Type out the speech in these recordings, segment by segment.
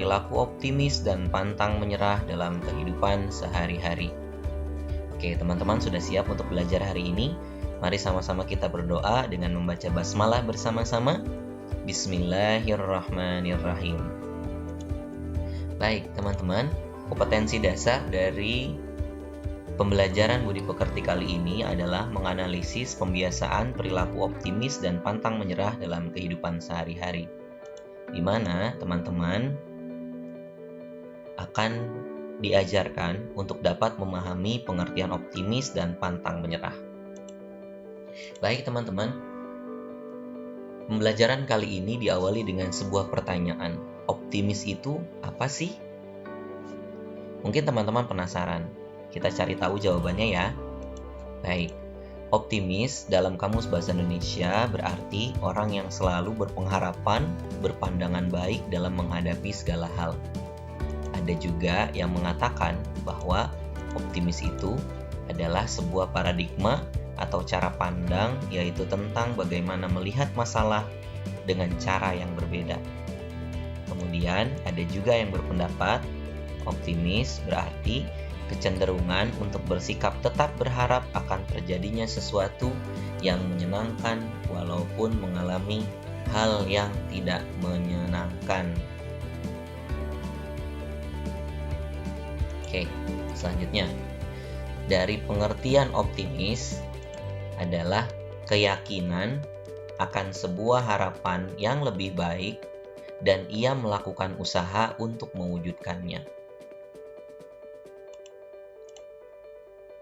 perilaku optimis dan pantang menyerah dalam kehidupan sehari-hari. Oke, teman-teman sudah siap untuk belajar hari ini? Mari sama-sama kita berdoa dengan membaca basmalah bersama-sama. Bismillahirrahmanirrahim. Baik, teman-teman, kompetensi dasar dari pembelajaran budi pekerti kali ini adalah menganalisis pembiasaan perilaku optimis dan pantang menyerah dalam kehidupan sehari-hari, di mana teman-teman akan diajarkan untuk dapat memahami pengertian optimis dan pantang menyerah. Baik teman-teman, pembelajaran kali ini diawali dengan sebuah pertanyaan. Optimis itu apa sih? Mungkin teman-teman penasaran. Kita cari tahu jawabannya ya. Baik, optimis dalam Kamus Bahasa Indonesia berarti orang yang selalu berpengharapan, berpandangan baik dalam menghadapi segala hal. Ada juga yang mengatakan bahwa optimis itu adalah sebuah paradigma atau cara pandang, yaitu tentang bagaimana melihat masalah dengan cara yang berbeda. Kemudian ada juga yang berpendapat optimis berarti kecenderungan untuk bersikap tetap berharap akan terjadinya sesuatu yang menyenangkan walaupun mengalami hal yang tidak menyenangkan. Oke, selanjutnya, dari pengertian optimis adalah keyakinan akan sebuah harapan yang lebih baik dan ia melakukan usaha untuk mewujudkannya.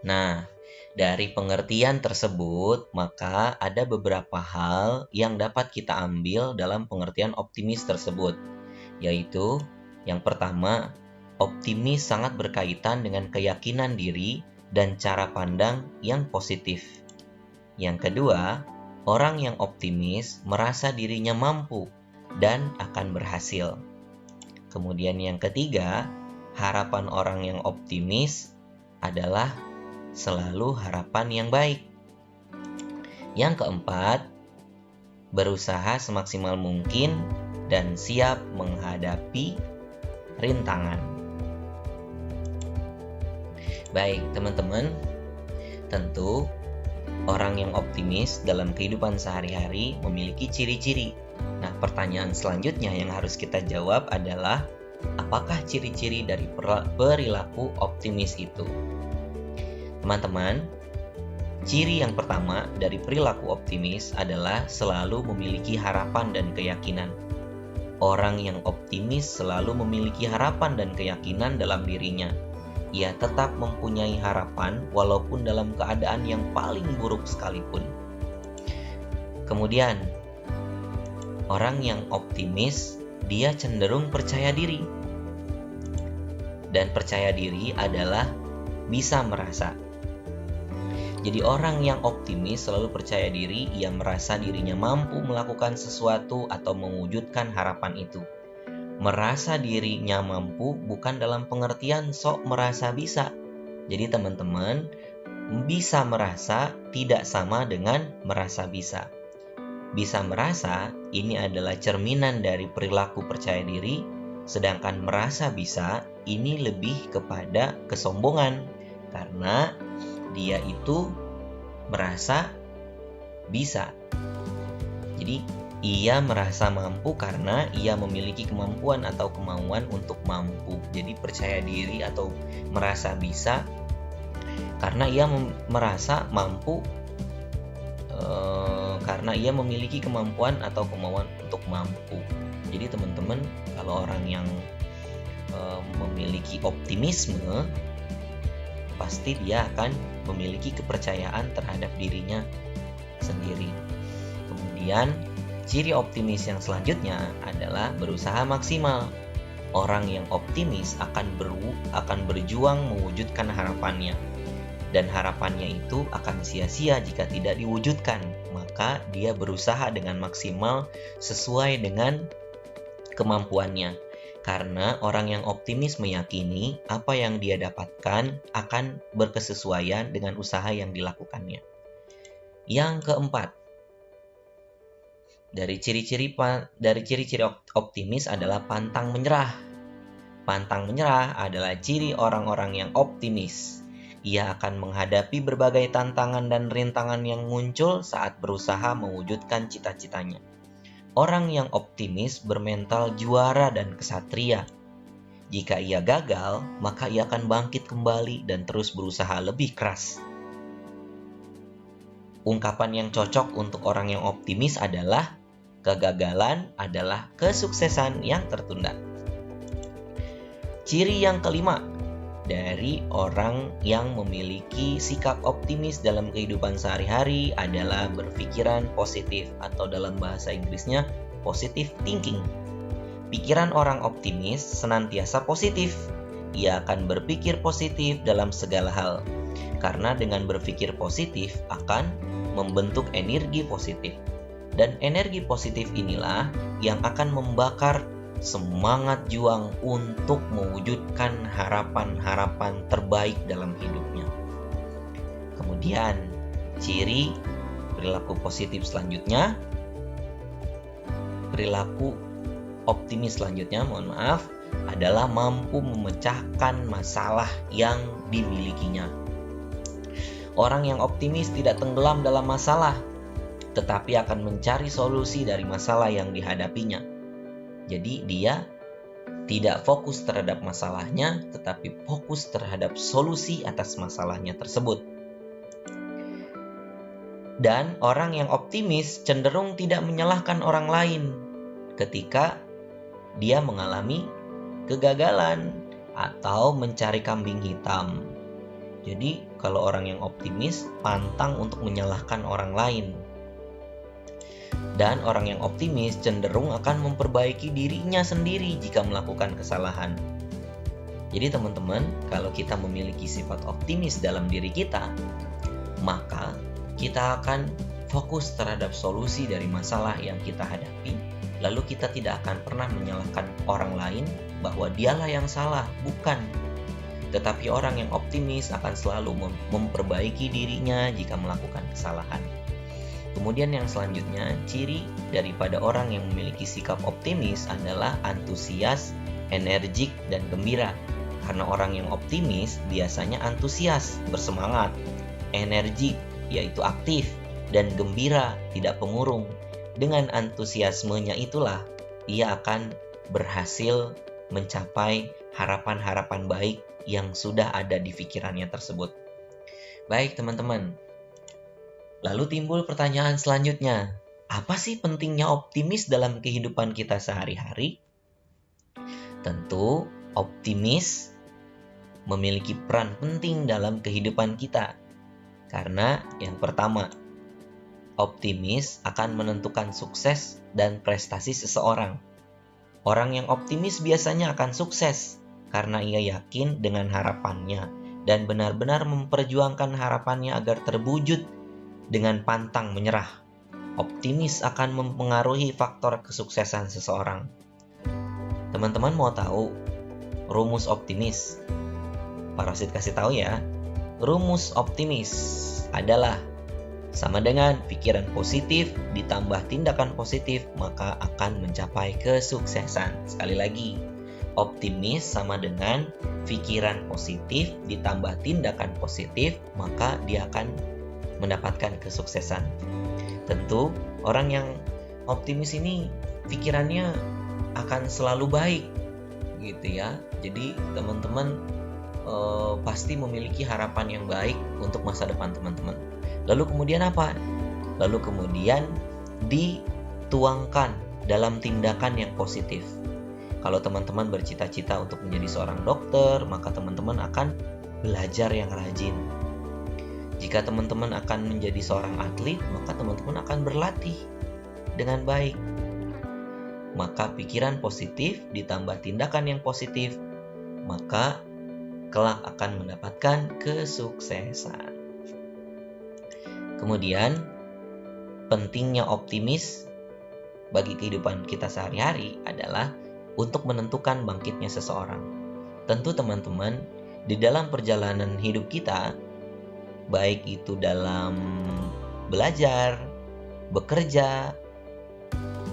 Nah, dari pengertian tersebut, maka ada beberapa hal yang dapat kita ambil dalam pengertian optimis tersebut, yaitu yang pertama, optimis sangat berkaitan dengan keyakinan diri dan cara pandang yang positif. Yang kedua, orang yang optimis merasa dirinya mampu dan akan berhasil. Kemudian yang ketiga, harapan orang yang optimis adalah selalu harapan yang baik. Yang keempat, berusaha semaksimal mungkin dan siap menghadapi rintangan. Baik, teman-teman, tentu orang yang optimis dalam kehidupan sehari-hari memiliki ciri-ciri. Nah, pertanyaan selanjutnya yang harus kita jawab adalah, apakah ciri-ciri dari perilaku optimis itu? Teman-teman, ciri yang pertama dari perilaku optimis adalah selalu memiliki harapan dan keyakinan. Orang yang optimis selalu memiliki harapan dan keyakinan dalam dirinya. Ia tetap mempunyai harapan walaupun dalam keadaan yang paling buruk sekalipun. Kemudian, orang yang optimis, dia cenderung percaya diri. Dan percaya diri adalah bisa merasa. Jadi orang yang optimis selalu percaya diri, ia merasa dirinya mampu melakukan sesuatu atau mewujudkan harapan itu. Merasa dirinya mampu bukan dalam pengertian sok merasa bisa. Jadi teman-teman, bisa merasa tidak sama dengan merasa bisa. Bisa merasa ini adalah cerminan dari perilaku percaya diri, sedangkan merasa bisa ini lebih kepada kesombongan karena dia itu merasa bisa. Jadi ia merasa mampu karena ia memiliki kemampuan atau kemauan untuk mampu. Jadi percaya diri atau merasa bisa karena ia merasa mampu, karena ia memiliki kemampuan atau kemauan untuk mampu. Jadi teman-teman, kalau orang yang memiliki optimisme, pasti dia akan memiliki kepercayaan terhadap dirinya sendiri. Kemudian ciri optimis yang selanjutnya adalah berusaha maksimal. Orang yang optimis akan berjuang mewujudkan harapannya. Dan harapannya itu akan sia-sia jika tidak diwujudkan. Maka dia berusaha dengan maksimal sesuai dengan kemampuannya. Karena orang yang optimis meyakini apa yang dia dapatkan akan berkesesuaian dengan usaha yang dilakukannya. Yang keempat, dari ciri-ciri optimis adalah pantang menyerah. Pantang menyerah adalah ciri orang-orang yang optimis. Ia akan menghadapi berbagai tantangan dan rintangan yang muncul saat berusaha mewujudkan cita-citanya. Orang yang optimis bermental juara dan kesatria. Jika ia gagal, maka ia akan bangkit kembali dan terus berusaha lebih keras. Ungkapan yang cocok untuk orang yang optimis adalah kegagalan adalah kesuksesan yang tertunda. Ciri yang kelima dari orang yang memiliki sikap optimis dalam kehidupan sehari-hari adalah berpikiran positif, atau dalam bahasa Inggrisnya positive thinking. Pikiran orang optimis senantiasa positif. Ia akan berpikir positif dalam segala hal, karena dengan berpikir positif akan membentuk energi positif. Dan energi positif inilah yang akan membakar semangat juang untuk mewujudkan harapan-harapan terbaik dalam hidupnya. Kemudian, ciri perilaku positif selanjutnya, perilaku optimis selanjutnya, adalah mampu memecahkan masalah yang dimilikinya. Orang yang optimis tidak tenggelam dalam masalah, tetapi akan mencari solusi dari masalah yang dihadapinya. Jadi dia tidak fokus terhadap masalahnya, tetapi fokus terhadap solusi atas masalahnya tersebut. Dan orang yang optimis cenderung tidak menyalahkan orang lain ketika dia mengalami kegagalan atau mencari kambing hitam. Jadi kalau orang yang optimis pantang untuk menyalahkan orang lain. Dan orang yang optimis cenderung akan memperbaiki dirinya sendiri jika melakukan kesalahan. Jadi teman-teman, kalau kita memiliki sifat optimis dalam diri kita, maka kita akan fokus terhadap solusi dari masalah yang kita hadapi. Lalu kita tidak akan pernah menyalahkan orang lain bahwa dialah yang salah, bukan. Tetapi orang yang optimis akan selalu memperbaiki dirinya jika melakukan kesalahan. Kemudian yang selanjutnya, ciri daripada orang yang memiliki sikap optimis adalah antusias, energik, dan gembira. Karena orang yang optimis biasanya antusias, bersemangat, energik, yaitu aktif, dan gembira, tidak pemurung. Dengan antusiasmenya itulah ia akan berhasil mencapai harapan-harapan baik yang sudah ada di pikirannya tersebut. Baik teman-teman, lalu timbul pertanyaan selanjutnya, apa sih pentingnya optimis dalam kehidupan kita sehari-hari? Tentu optimis memiliki peran penting dalam kehidupan kita. Karena yang pertama, optimis akan menentukan sukses dan prestasi seseorang. Orang yang optimis biasanya akan sukses karena ia yakin dengan harapannya dan benar-benar memperjuangkan harapannya agar terwujud dengan pantang menyerah. Optimis akan mempengaruhi faktor kesuksesan seseorang. Teman-teman mau tahu rumus optimis? Parasit kasih tahu ya. Rumus optimis adalah sama dengan pikiran positif ditambah tindakan positif, maka akan mencapai kesuksesan. Sekali lagi, optimis sama dengan pikiran positif ditambah tindakan positif, maka dia akan mendapatkan kesuksesan. Tentu orang yang optimis ini pikirannya akan selalu baik gitu ya. Jadi teman-teman pasti memiliki harapan yang baik untuk masa depan teman-teman. Lalu kemudian apa? Lalu kemudian dituangkan dalam tindakan yang positif. Kalau teman-teman bercita-cita untuk menjadi seorang dokter, maka teman-teman akan belajar yang rajin. Jika teman-teman akan menjadi seorang atlet, maka teman-teman akan berlatih dengan baik. Maka pikiran positif ditambah tindakan yang positif, maka kelak akan mendapatkan kesuksesan. Kemudian, pentingnya optimis bagi kehidupan kita sehari-hari adalah untuk menentukan bangkitnya seseorang. Tentu teman-teman, di dalam perjalanan hidup kita, baik itu dalam belajar, bekerja,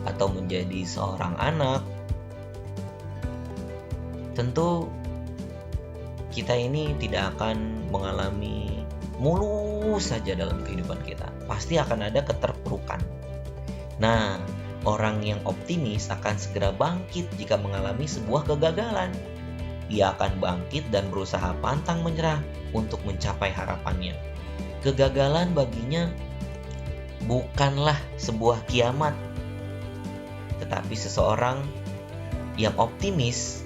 atau menjadi seorang anak, tentu kita ini tidak akan mengalami mulus saja dalam kehidupan kita. Pasti akan ada keterpurukan. Nah, orang yang optimis akan segera bangkit jika mengalami sebuah kegagalan. Ia akan bangkit dan berusaha pantang menyerah untuk mencapai harapannya. Kegagalan baginya bukanlah sebuah kiamat, tetapi seseorang yang optimis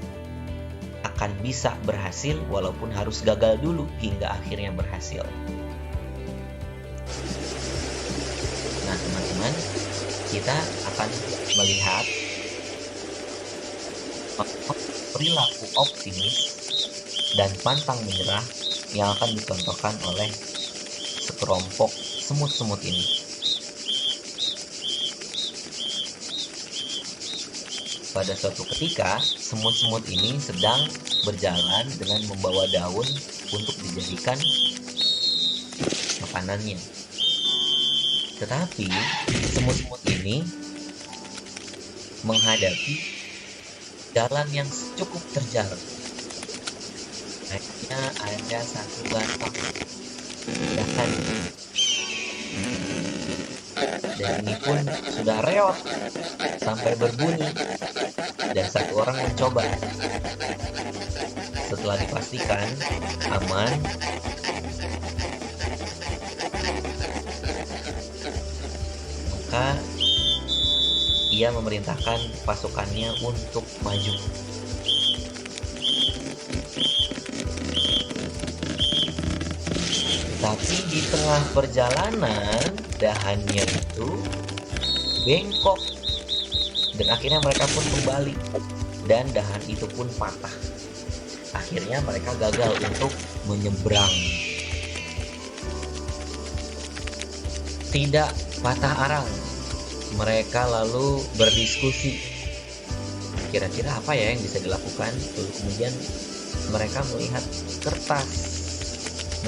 akan bisa berhasil walaupun harus gagal dulu hingga akhirnya berhasil. Nah, teman-teman, kita akan melihat perilaku optimis dan pantang menyerah yang akan dicontohkan oleh sekelompok semut-semut ini. Pada suatu ketika, semut-semut ini sedang berjalan dengan membawa daun untuk dijadikan makanannya. Tetapi, semut-semut ini menghadapi jalan yang cukup terjal. Akhirnya ada satu batang dahan. Dan ini pun sudah reot sampai berbunyi. Dan satu orang mencoba. Setelah dipastikan aman, maka ia memerintahkan pasukannya untuk maju. Tapi di tengah perjalanan, dahannya itu bengkok. Dan akhirnya mereka pun kembali. Dan dahan itu pun patah. Akhirnya mereka gagal untuk menyeberang. Tidak patah arang. Mereka lalu berdiskusi. Kira-kira apa ya yang bisa dilakukan? Lalu kemudian mereka melihat kertas.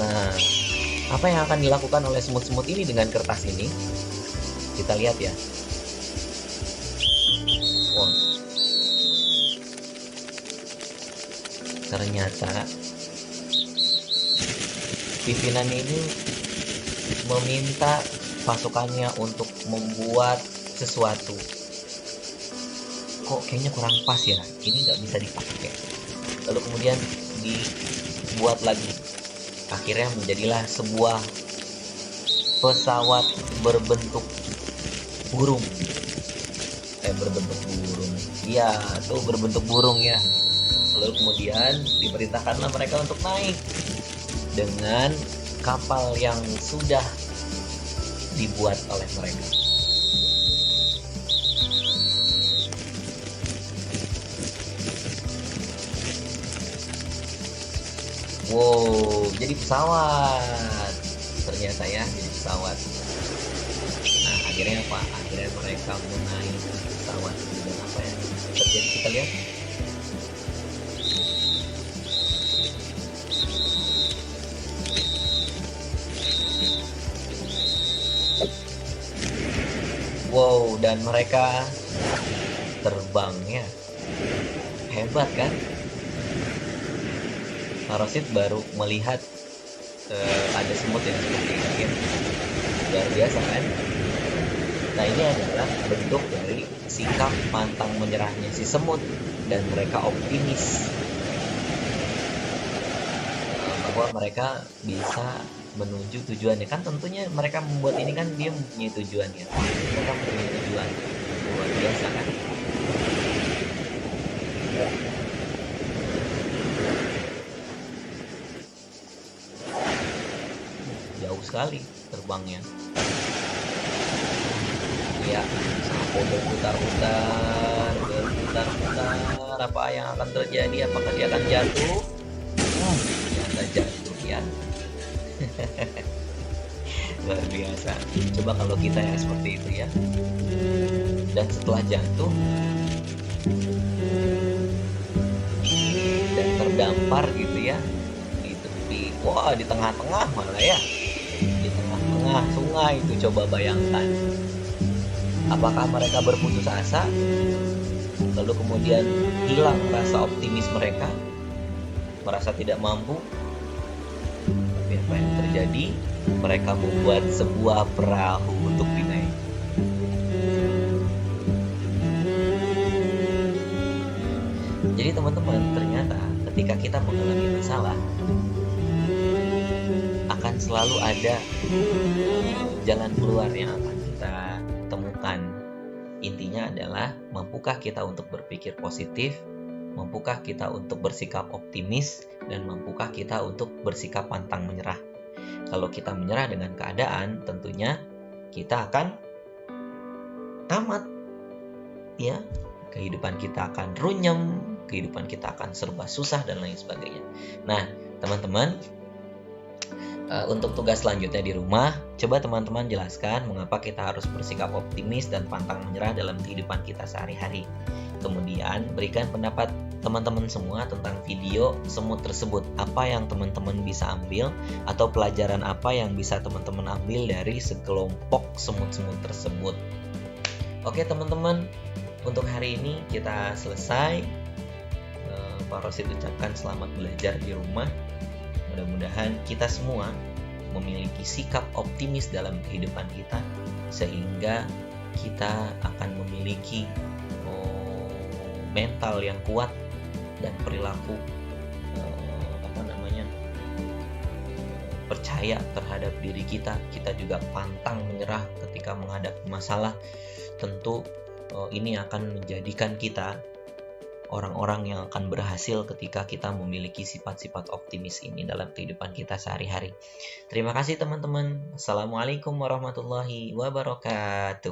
Nah, apa yang akan dilakukan oleh semut-semut ini dengan kertas ini? Kita lihat ya. Wow. Ternyata pimpinan ini meminta pasukannya untuk membuat sesuatu. Kok kayaknya kurang pas ya? Ini nggak bisa dipakai. Lalu kemudian dibuat lagi. Akhirnya menjadilah sebuah pesawat berbentuk burung. Berbentuk burung. Iya, tuh berbentuk burung ya. Lalu kemudian diperintahkanlah mereka untuk naik dengan kapal yang sudah dibuat oleh mereka. Wow, jadi pesawat. Ternyata ya, jadi pesawat. Nah, akhirnya apa? Akhirnya mereka menaiki pesawat. Dan apa yang terjadi kita lihat? Wow, dan mereka terbangnya hebat kan? Parasit baru melihat ada semut yang seperti ini ya. Luar biasa kan? Nah, ini adalah bentuk dari sikap pantang menyerahnya si semut, dan mereka optimis bahwa mereka bisa menuju tujuannya. Kan tentunya mereka membuat ini kan dia mempunyai tujuannya. Mereka mempunyai tujuan. Luar biasa kan? Jauh sekali terbangnya. Ya, sampai berputar-putar. Apa yang akan terjadi? Apakah dia akan jatuh? Ternyata jatuh ya. Luar biasa. Coba kalau kita yang seperti itu ya. Dan setelah jatuh dan terdampar gitu ya, di tepi, di tengah-tengah malah ya, di tengah-tengah sungai itu. Coba bayangkan, apakah mereka berputus asa lalu kemudian hilang rasa optimis mereka, merasa tidak mampu. Tapi apa yang terjadi? Mereka membuat sebuah perahu untuk dinaiki. Jadi teman-teman, ternyata ketika kita mengalami masalah, akan selalu ada jalan keluar yang akan kita temukan. Intinya adalah, mampukah kita untuk berpikir positif, mampukah kita untuk bersikap optimis, dan mampukah kita untuk bersikap pantang menyerah. Kalau kita menyerah dengan keadaan, tentunya kita akan tamat, ya. Kehidupan kita akan runyem, kehidupan kita akan serba susah dan lain sebagainya. Nah, teman-teman, untuk tugas selanjutnya di rumah, coba teman-teman jelaskan mengapa kita harus bersikap optimis dan pantang menyerah dalam kehidupan kita sehari-hari. Kemudian berikan pendapat teman-teman semua tentang video semut tersebut. Apa yang teman-teman bisa ambil atau pelajaran apa yang bisa teman-teman ambil dari sekelompok semut-semut tersebut. Oke teman-teman, untuk hari ini kita selesai. Pak Rosid ucapkan selamat belajar di rumah. Mudah-mudahan kita semua memiliki sikap optimis dalam kehidupan kita, sehingga kita akan memiliki mental yang kuat dan perilaku percaya terhadap diri kita. Kita juga pantang menyerah ketika menghadapi masalah. Tentu ini akan menjadikan kita orang-orang yang akan berhasil ketika kita memiliki sifat-sifat optimis ini dalam kehidupan kita sehari-hari. Terima kasih teman-teman. Assalamualaikum warahmatullahi wabarakatuh.